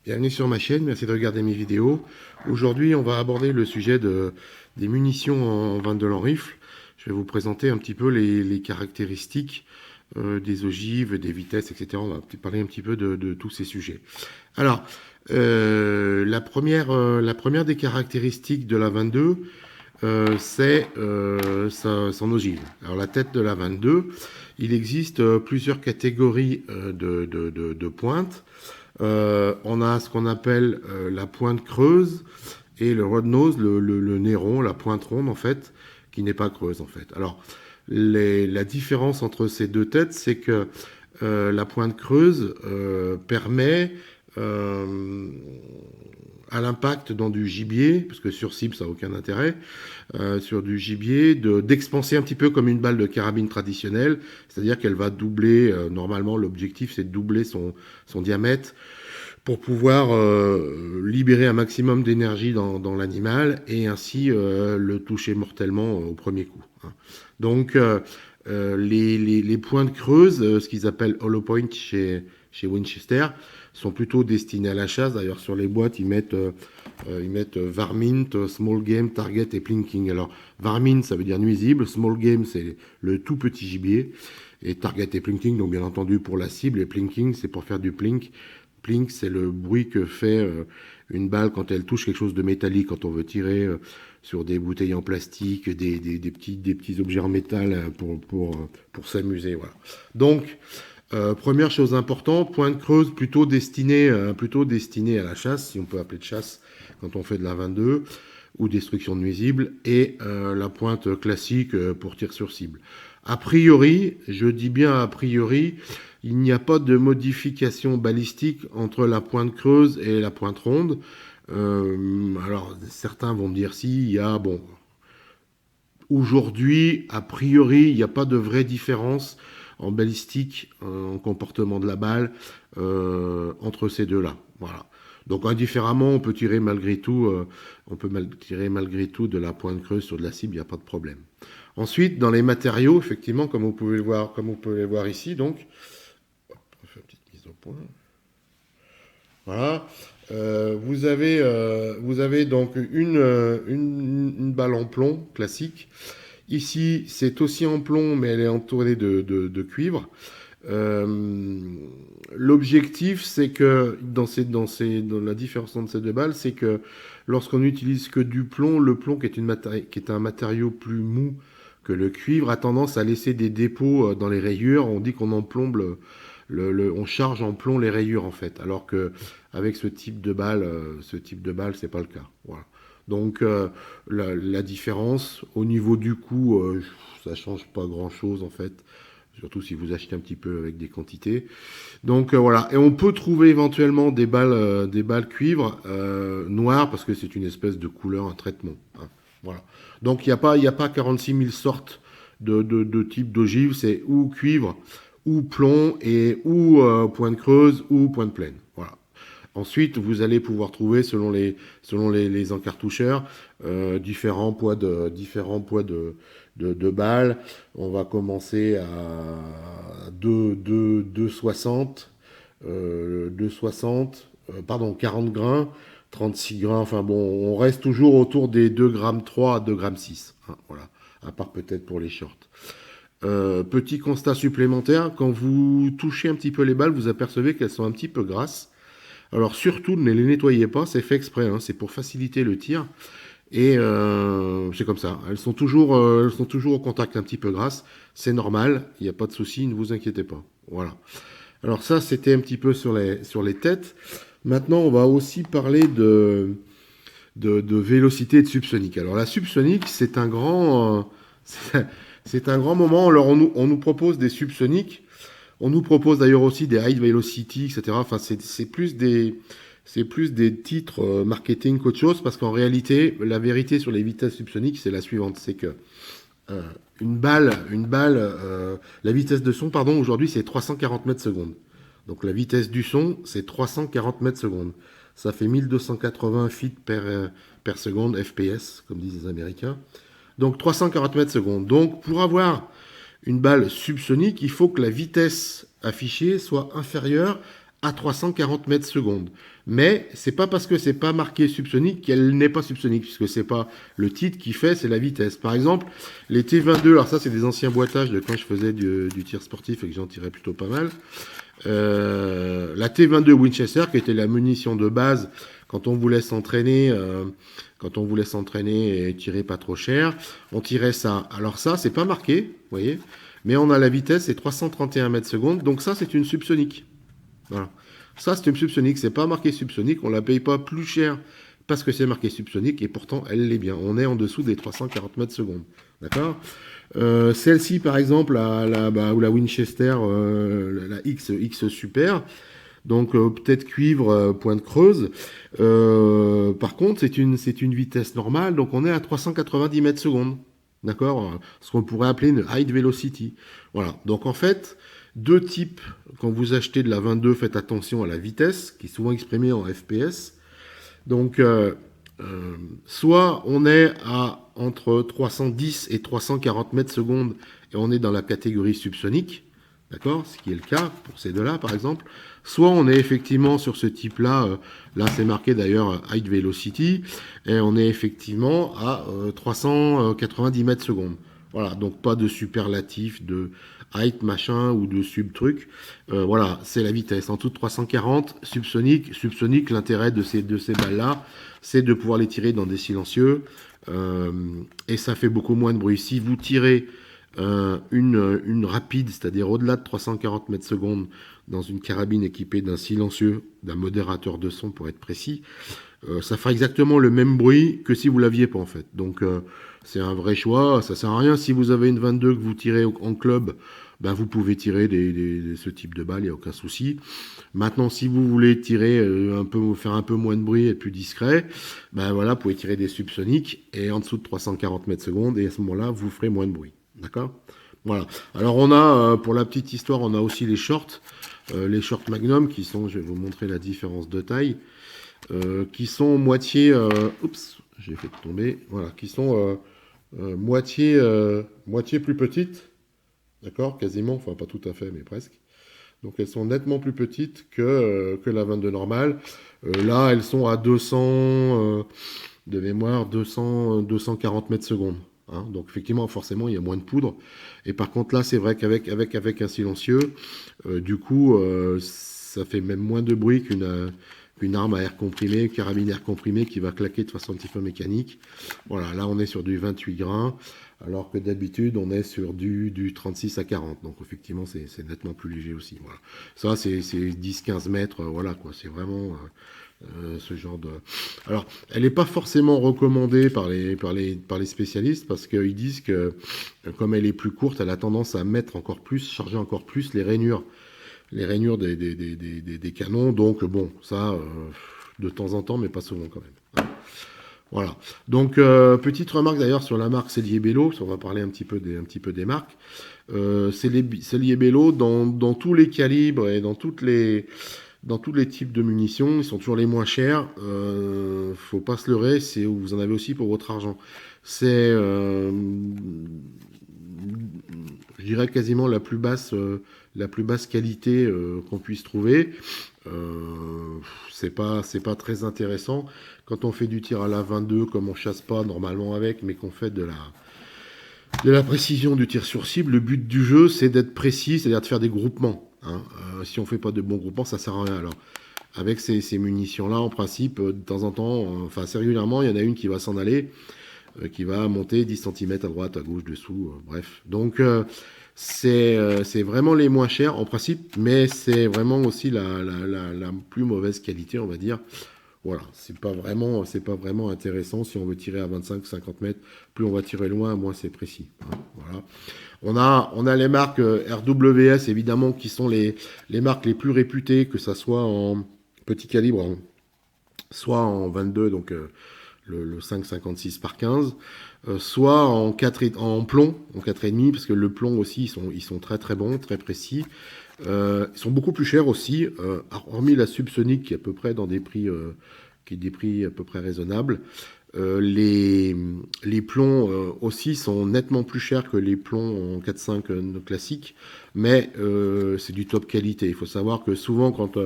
Bienvenue sur ma chaîne, merci de regarder mes vidéos. Aujourd'hui, on va aborder le sujet des munitions en 22 lances rifle. Je vais vous présenter un petit peu les caractéristiques des ogives, des vitesses, etc. On va parler un petit peu de tous ces sujets. Alors, la première des caractéristiques de la 22, c'est son ogive. Alors, la tête de la 22, il existe plusieurs catégories de pointes. On a ce qu'on appelle la pointe creuse et le road nose, le nez rond, la pointe ronde en fait, qui n'est pas creuse en fait. Alors, la différence entre ces deux têtes, c'est que la pointe creuse permet à l'impact dans du gibier, parce que sur cible ça n'a aucun intérêt, sur du gibier, d'expanser un petit peu comme une balle de carabine traditionnelle, c'est-à-dire qu'elle va doubler, normalement l'objectif c'est de doubler son diamètre pour pouvoir libérer un maximum d'énergie dans l'animal et ainsi le toucher mortellement au premier coup. Hein. Donc les pointes creuses, ce qu'ils appellent hollow point chez Winchester, sont plutôt destinés à la chasse. D'ailleurs, sur les boîtes, ils mettent varmint, small game, target et plinking. Alors, varmint, ça veut dire nuisible. Small game, c'est le tout petit gibier. Et target et plinking, donc bien entendu pour la cible. Et plinking, c'est pour faire du plink. Plink, c'est le bruit que fait une balle quand elle touche quelque chose de métallique, quand on veut tirer sur des bouteilles en plastique, des petits objets en métal pour s'amuser. Voilà. Donc, première chose importante, pointe creuse plutôt destinée à la chasse, si on peut appeler de chasse quand on fait de la 22, ou destruction de nuisibles, et la pointe classique pour tir sur cible. A priori, je dis bien a priori, il n'y a pas de modification balistique entre la pointe creuse et la pointe ronde. Alors, certains vont me dire si, il y a, bon, aujourd'hui, a priori, il n'y a pas de vraie différence en balistique, en comportement de la balle, entre ces deux-là. Voilà. Donc indifféremment, on peut tirer malgré tout, tirer malgré tout de la pointe creuse sur de la cible, il n'y a pas de problème. Ensuite, dans les matériaux, effectivement, comme vous pouvez le voir ici, donc, on fait une petite mise au point. Voilà. Vous avez donc une balle en plomb classique. Ici, c'est aussi en plomb, mais elle est entourée de cuivre. L'objectif, c'est que dans la différence entre ces deux balles, c'est que lorsqu'on n'utilise que du plomb, le plomb qui est un matériau plus mou que le cuivre a tendance à laisser des dépôts dans les rayures. On dit qu'on emplombe on charge en plomb les rayures en fait, alors que avec ce type de balle, c'est pas le cas. Voilà. Donc la différence au niveau du coût, ça change pas grand chose en fait, surtout si vous achetez un petit peu avec des quantités. Donc voilà, et on peut trouver éventuellement des balles cuivre noires parce que c'est une espèce de couleur, un traitement. Hein. Voilà. Donc il n'y a pas 46 000 sortes de types d'ogives, c'est ou cuivre ou plomb et ou pointe creuse ou pointe pleine. Voilà. Ensuite, vous allez pouvoir trouver, selon les encartoucheurs, différents poids de balles. On va commencer à 2,60, 40 grains, 36 grains. Enfin bon, on reste toujours autour des 2,3 g à 2,6 g. Hein, voilà. À part peut-être pour les shorts. Petit constat supplémentaire, quand vous touchez un petit peu les balles, vous apercevez qu'elles sont un petit peu grasses. Alors surtout, ne les nettoyez pas, c'est fait exprès, hein, c'est pour faciliter le tir. Et c'est comme ça, elles sont toujours au contact un petit peu grasses, c'est normal, il n'y a pas de souci, ne vous inquiétez pas. Voilà. Alors ça, c'était un petit peu sur les têtes. Maintenant, on va aussi parler de vélocité et de subsonique. Alors la subsonique, c'est un grand... c'est un grand moment. Alors, on nous propose des subsoniques. On nous propose d'ailleurs aussi des high velocity, etc. Enfin, c'est plus des titres marketing qu'autre chose, parce qu'en réalité, la vérité sur les vitesses subsoniques, c'est la suivante. C'est que la vitesse de son, pardon, aujourd'hui, c'est 340 mètres secondes. Donc, la vitesse du son, c'est 340 mètres secondes. Ça fait 1280 feet per seconde, FPS, comme disent les Américains. Donc 340 mètres secondes. Donc pour avoir une balle subsonique, il faut que la vitesse affichée soit inférieure à 340 mètres secondes. Mais c'est pas parce que c'est pas marqué subsonique qu'elle n'est pas subsonique, puisque c'est pas le titre qui fait, c'est la vitesse. Par exemple, les T22, alors ça c'est des anciens boîtages de quand je faisais du tir sportif et que j'en tirais plutôt pas mal. La T22 Winchester, qui était la munition de base quand on voulait s'entraîner, et tirer pas trop cher, on tirait ça. Alors ça, c'est pas marqué, vous voyez, mais on a la vitesse, c'est 331 mètres secondes, donc ça c'est une subsonique. Voilà. Ça c'est une subsonique, c'est pas marqué subsonique, on la paye pas plus cher parce que c'est marqué subsonique et pourtant elle l'est bien. On est en dessous des 340 mètres secondes, d'accord. Celle-ci, par exemple, ou la Winchester, la X Super, donc peut-être cuivre, pointe creuse. Par contre, c'est une vitesse normale, donc on est à 390 mètres secondes, d'accord. Ce qu'on pourrait appeler une high velocity. Voilà. Donc en fait, deux types. Quand vous achetez de la 22, faites attention à la vitesse, qui est souvent exprimée en FPS. Donc soit on est à entre 310 et 340 mètres secondes et on est dans la catégorie subsonique, d'accord, ce qui est le cas pour ces deux-là par exemple, soit on est effectivement sur ce type-là, là c'est marqué d'ailleurs High Velocity, et on est effectivement à 390 mètres secondes. Voilà, donc pas de superlatif, de height machin ou de sub-truc. Voilà, c'est la vitesse. En tout 340, subsonique. Subsonique, l'intérêt de ces balles-là, c'est de pouvoir les tirer dans des silencieux. Et ça fait beaucoup moins de bruit. Si vous tirez une rapide, c'est-à-dire au-delà de 340 mètres secondes, dans une carabine équipée d'un silencieux, d'un modérateur de son pour être précis, ça fera exactement le même bruit que si vous l'aviez pas en fait. Donc c'est un vrai choix, ça sert à rien. Si vous avez une 22 que vous tirez en club, ben vous pouvez tirer ce type de balle, il n'y a aucun souci. Maintenant, si vous voulez tirer faire un peu moins de bruit et plus discret, ben voilà, vous pouvez tirer des subsoniques et en dessous de 340 mètres secondes, et à ce moment-là, vous ferez moins de bruit. D'accord. Voilà. Alors on a, pour la petite histoire, on a aussi les shorts Magnum qui sont, je vais vous montrer la différence de taille, qui sont moitié, oups, j'ai fait tomber, voilà, qui sont moitié plus petites, d'accord, quasiment, enfin pas tout à fait, mais presque. Donc elles sont nettement plus petites que la 22 normale. Là, elles sont à 200, de mémoire, 240 mètres secondes. Hein. Donc effectivement, forcément, il y a moins de poudre. Et par contre, là, c'est vrai qu'avec un silencieux, du coup, ça fait même moins de bruit qu'une arme à air comprimé, carabine air comprimé qui va claquer de façon un petit peu mécanique. Voilà, là, on est sur du 28 grains, alors que d'habitude, on est sur du 36 à 40. Donc effectivement, c'est nettement plus léger aussi. Voilà. Ça, c'est 10-15 mètres, voilà, quoi. C'est vraiment... ce genre de... Alors, elle n'est pas forcément recommandée par les spécialistes parce qu'ils disent que comme elle est plus courte, elle a tendance à mettre encore plus, charger encore plus les rainures des canons. Donc bon, ça, de temps en temps, mais pas souvent quand même. Voilà. Donc petite remarque d'ailleurs sur la marque Sellier Bello, on va parler un petit peu des marques. Sellier Bello, dans tous les calibres et dans tous les types de munitions, ils sont toujours les moins chers. Faut pas se leurrer, c'est où vous en avez aussi pour votre argent. C'est, je dirais quasiment la plus basse qualité qu'on puisse trouver. C'est pas très intéressant quand on fait du tir à la 22, comme on chasse pas normalement avec, mais qu'on fait de la précision du tir sur cible. Le but du jeu, c'est d'être précis, c'est-à-dire de faire des groupements. Hein. Si on fait pas de bons groupements, ça sert à rien. Alors, avec ces munitions-là, en principe, de temps en temps, enfin assez régulièrement, il y en a une qui va s'en aller, qui va monter 10 cm à droite, à gauche, dessous, bref. Donc, c'est vraiment les moins chers en principe, mais c'est vraiment aussi la plus mauvaise qualité, on va dire. Voilà, c'est pas vraiment intéressant si on veut tirer à 25-50 mètres. Plus on va tirer loin, moins c'est précis. Hein, voilà. On a les marques RWS, évidemment, qui sont les marques les plus réputées, que ça soit en petit calibre, soit en 22, donc le 5,56 par 15, soit en plomb, en 4,5, parce que le plomb aussi, ils sont très très bons, très précis. Ils sont beaucoup plus chers aussi, hormis la subsonique qui est à peu près dans des prix, qui est des prix à peu près raisonnables. Les plombs aussi sont nettement plus chers que les plombs en 4-5 classiques, mais c'est du top qualité. Il faut savoir que souvent, quand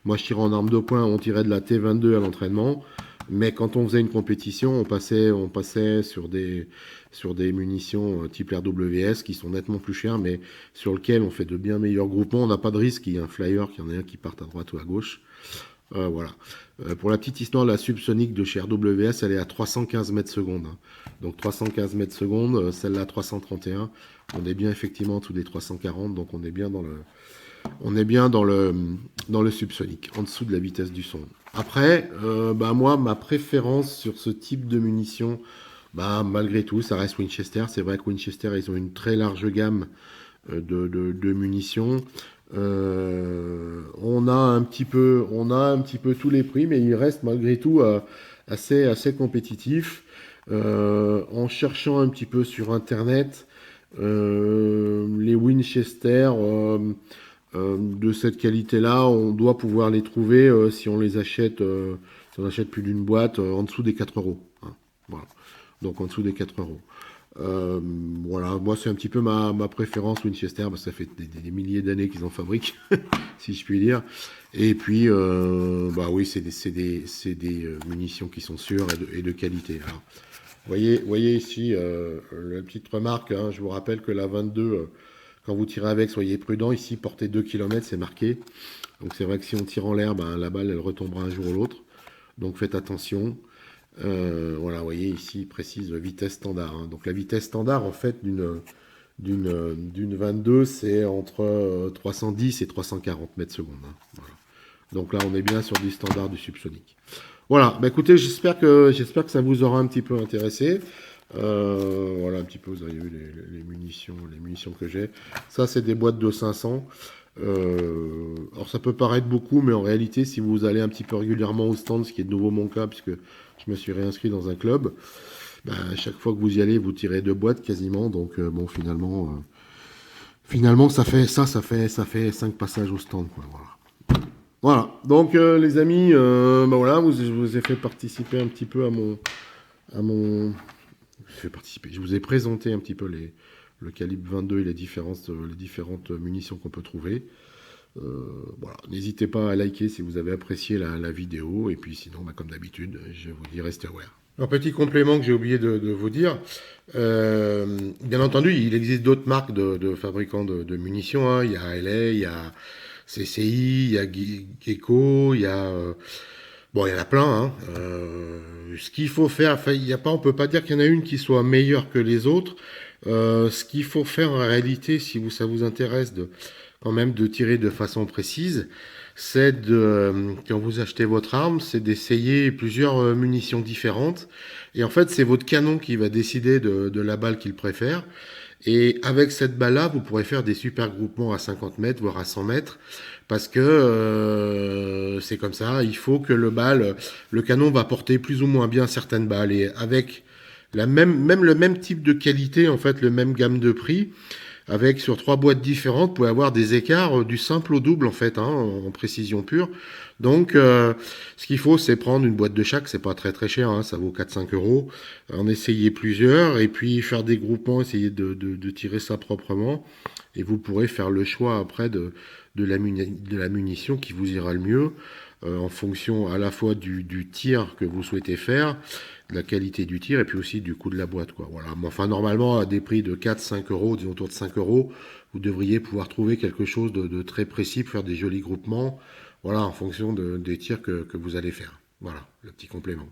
moi je tirais en arme de poing, on tirait de la T22 à l'entraînement, mais quand on faisait une compétition, on passait sur des munitions type RWS qui sont nettement plus chères, mais sur lesquelles on fait de bien meilleurs groupements. On n'a pas de risque qu'il y ait un flyer, qu'il y en ait un qui parte à droite ou à gauche. Voilà. Pour la petite histoire, la subsonique de chez RWS, elle est à 315 mètres secondes. Hein. Donc 315 mètres secondes, celle-là 331. On est bien effectivement en dessous des 340, donc on est bien dans le subsonique, en dessous de la vitesse du son. Après, moi, ma préférence sur ce type de munitions, malgré tout, ça reste Winchester. C'est vrai que Winchester, ils ont une très large gamme de munitions. On a un petit peu tous les prix, mais il reste malgré tout assez compétitif. En cherchant un petit peu sur Internet, les Winchester de cette qualité-là, on doit pouvoir les trouver si on les achète, si on achète plus d'une boîte, en dessous des 4 euros. Hein. Voilà. Donc en dessous des 4 euros. Voilà, moi c'est un petit peu ma préférence Winchester, parce que ça fait des milliers d'années qu'ils en fabriquent, si je puis dire. Et puis, oui, c'est des munitions qui sont sûres et de qualité. Alors, voyez ici la petite remarque, hein, je vous rappelle que la 22, quand vous tirez avec, soyez prudent. Ici, portée 2 km, c'est marqué. Donc c'est vrai que si on tire en l'air, la balle, elle retombera un jour ou l'autre. Donc faites attention. Voilà, vous voyez ici, il précise vitesse standard. Hein. Donc la vitesse standard, en fait, d'une 22, c'est entre 310 et 340 mètres secondes. Hein. Voilà. Donc là, on est bien sur du standard du subsonique. Voilà, écoutez, j'espère que ça vous aura un petit peu intéressé. Voilà, un petit peu, vous avez vu les munitions que j'ai. Ça, c'est des boîtes de 500. Alors ça peut paraître beaucoup, mais en réalité, si vous allez un petit peu régulièrement au stand, ce qui est de nouveau mon cas, puisque je me suis réinscrit dans un club, à chaque fois que vous y allez, vous tirez 2 boîtes quasiment. Donc finalement, ça fait 5 passages au stand, quoi. Voilà. Donc les amis, voilà, je vous ai fait participer un petit peu je vous ai présenté un petit peu le calibre 22 et les différentes munitions qu'on peut trouver. Voilà, n'hésitez pas à liker si vous avez apprécié la vidéo, et puis sinon, comme d'habitude, je vous dis restez aware. Un petit complément que j'ai oublié de vous dire, bien entendu, il existe d'autres marques de fabricants de munitions, hein. Il y a LA, il y a CCI, il y a Gecko, il y a... il y en a plein. Hein. Ce qu'il faut faire, on peut pas dire qu'il y en a une qui soit meilleure que les autres. Ce qu'il faut faire en réalité, si ça vous intéresse quand même de tirer de façon précise, c'est quand vous achetez votre arme, c'est d'essayer plusieurs munitions différentes. Et en fait, c'est votre canon qui va décider de la balle qu'il préfère. Et avec cette balle-là, vous pourrez faire des super groupements à 50 mètres, voire à 100 mètres, parce que c'est comme ça. Il faut que le canon va porter plus ou moins bien certaines balles. Et avec même le même type de qualité, en fait, le même gamme de prix, avec sur 3 boîtes différentes, vous pouvez avoir des écarts du simple au double, en fait, hein, en précision pure. Donc, ce qu'il faut, c'est prendre une boîte de chaque, c'est pas très très cher, hein, ça vaut 4-5 euros, en essayer plusieurs, et puis faire des groupements, essayer de tirer ça proprement, et vous pourrez faire le choix après de la munition qui vous ira le mieux, en fonction à la fois du tir que vous souhaitez faire, de la qualité du tir, et puis aussi du coût de la boîte, quoi. Voilà. Enfin, normalement, à des prix de 4-5 euros, disons autour de 5 euros, vous devriez pouvoir trouver quelque chose de très précis pour faire des jolis groupements, voilà, en fonction des tirs que vous allez faire. Voilà, le petit complément.